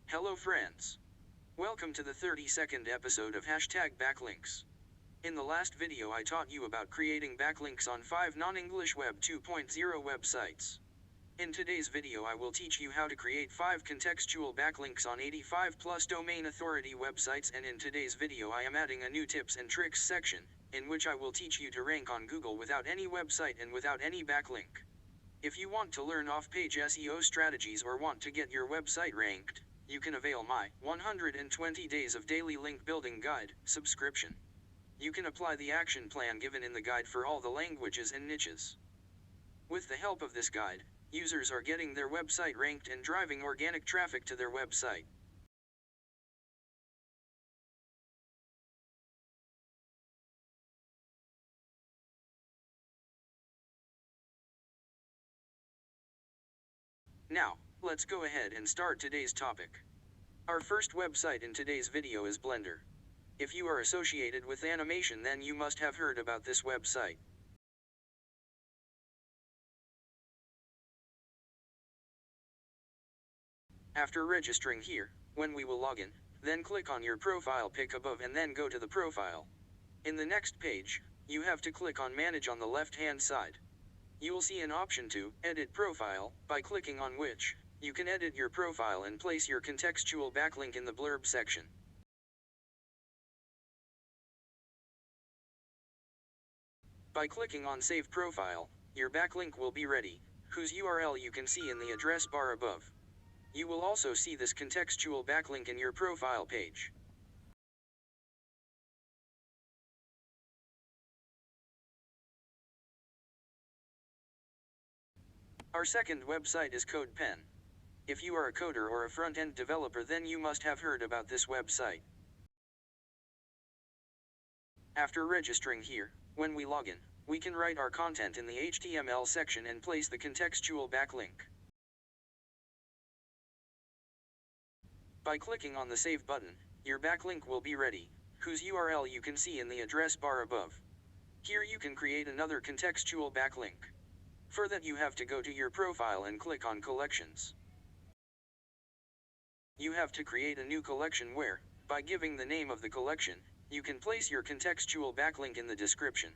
Hello friends. Welcome to the 32nd episode of #Backlinks. In the last video I taught you about creating backlinks on 5 non-English Web 2.0 websites. In today's video I will teach you how to create 5 contextual backlinks on 85 plus domain authority websites, and in today's video I am adding a new tips and tricks section, in which I will teach you to rank on Google without any website and without any backlink. If you want to learn off-page SEO strategies or want to get your website ranked, you can avail my 120 Days of Daily Link Building Guide subscription. You can apply the action plan given in the guide for all the languages and niches. With the help of this guide, users are getting their website ranked and driving organic traffic to their website. Now, let's go ahead and start today's topic. Our first website in today's video is Blender. If you are associated with animation, then you must have heard about this website. After registering here, when we will log in, then click on your profile pic above and then go to the profile. In the next page, you have to click on Manage on the left-hand side. You will see an option to Edit Profile, by clicking on which, you can edit your profile and place your contextual backlink in the blurb section. By clicking on Save Profile, your backlink will be ready, whose URL you can see in the address bar above. You will also see this contextual backlink in your profile page. Our second website is CodePen. If you are a coder or a front-end developer, then you must have heard about this website. After registering here, when we log in, we can write our content in the HTML section and place the contextual backlink. By clicking on the Save button, your backlink will be ready, whose URL you can see in the address bar above. Here you can create another contextual backlink. For that you have to go to your profile and click on Collections. You have to create a new collection where, by giving the name of the collection, you can place your contextual backlink in the description.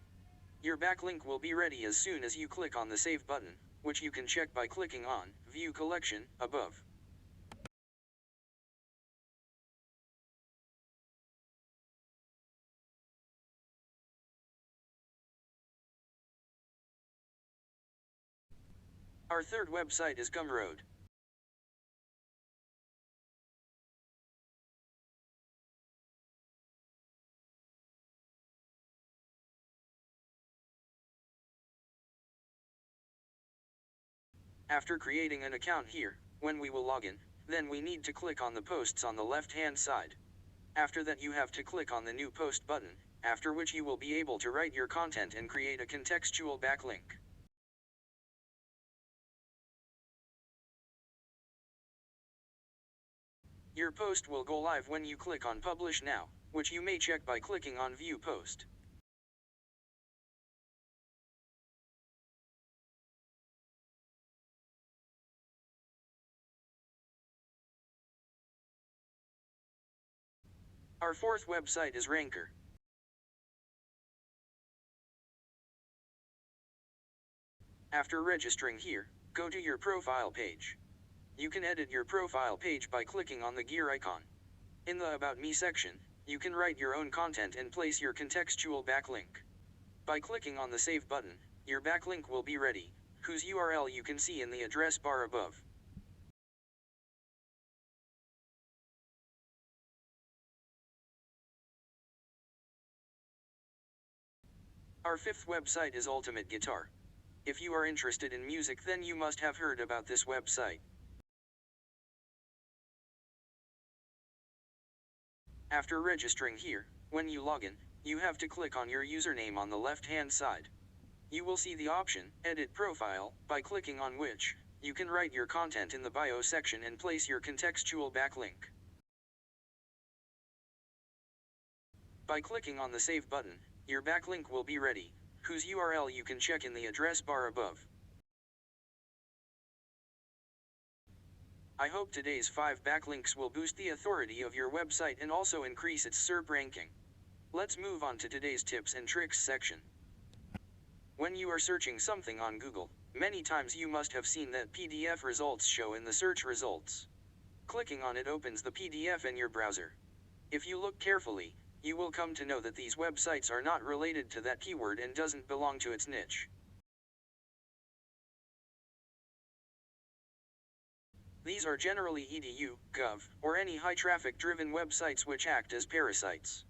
Your backlink will be ready as soon as you click on the Save button, which you can check by clicking on View Collection above. Our third website is Gumroad. After creating an account here, when we will log in, then we need to click on the posts on the left-hand side. After that you have to click on the New Post button, after which you will be able to write your content and create a contextual backlink. Your post will go live when you click on Publish Now, which you may check by clicking on View Post. Our fourth website is Ranker. After registering here, go to your profile page. You can edit your profile page by clicking on the gear icon. In the About Me section, you can write your own content and place your contextual backlink. By clicking on the Save button, your backlink will be ready, whose URL you can see in the address bar above. Our fifth website is Ultimate Guitar. If you are interested in music, then you must have heard about this website. After registering here, when you log in, you have to click on your username on the left-hand side. You will see the option, Edit Profile, by clicking on which, you can write your content in the bio section and place your contextual backlink. By clicking on the Save button, your backlink will be ready, whose URL you can check in the address bar above. I hope today's 5 backlinks will boost the authority of your website and also increase its SERP ranking. Let's move on to today's tips and tricks section. When you are searching something on Google, many times you must have seen that PDF results show in the search results. Clicking on it opens the PDF in your browser. If you look carefully, you will come to know that these websites are not related to that keyword and doesn't belong to its niche. These are generally edu, gov, or any high traffic driven websites which act as parasites.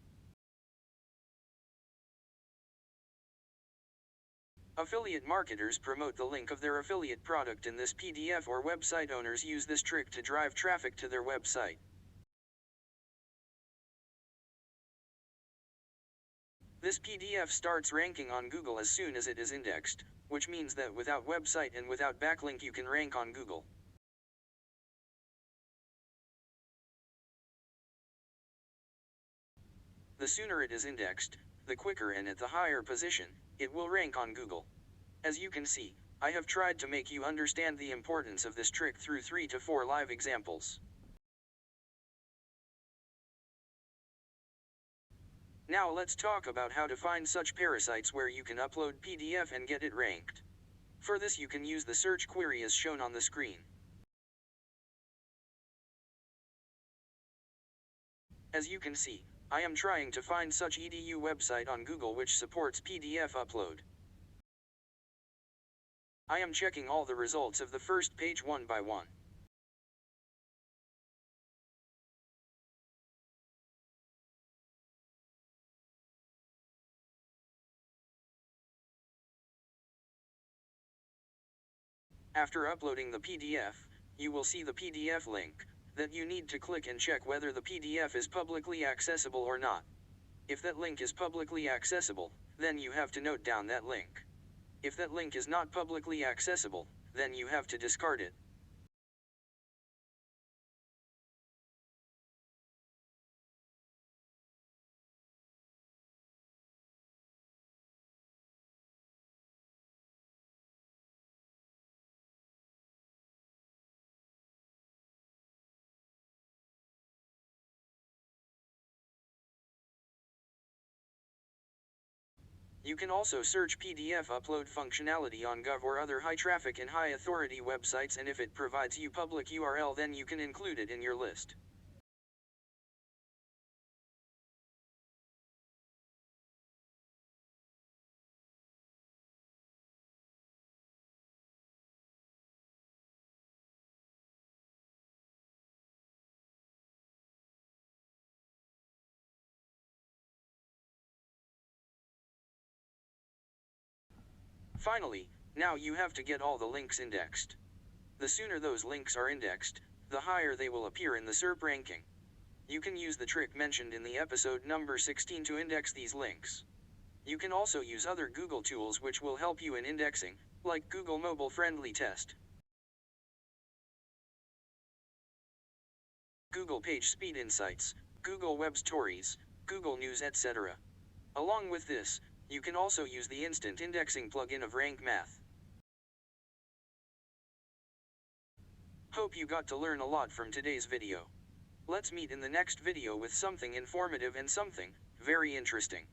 Affiliate marketers promote the link of their affiliate product in this PDF, or website owners use this trick to drive traffic to their website. This PDF starts ranking on Google as soon as it is indexed, which means that without website and without backlink you can rank on Google. The sooner it is indexed, the quicker and at the higher position, it will rank on Google. As you can see, I have tried to make you understand the importance of this trick through 3 to 4 live examples. Now let's talk about how to find such parasites where you can upload PDF and get it ranked. For this you can use the search query as shown on the screen. As you can see, I am trying to find such edu website on Google which supports PDF upload. I am checking all the results of the first page one by one. After uploading the PDF, you will see the PDF link that you need to click and check whether the PDF is publicly accessible or not. If that link is publicly accessible, then you have to note down that link. If that link is not publicly accessible, then you have to discard it. You can also search PDF upload functionality on Gov or other high traffic and high authority websites, and if it provides you public URL then you can include it in your list. Finally, now you have to get all the links indexed. The sooner those links are indexed, the higher they will appear in the SERP ranking. You can use the trick mentioned in the episode number 16 to index these links. You can also use other Google tools which will help you in indexing, like Google Mobile Friendly Test, Google Page Speed Insights, Google Web Stories, Google News, etc. Along with this, you can also use the instant indexing plugin of Rank Math. Hope you got to learn a lot from today's video. Let's meet in the next video with something informative and something very interesting.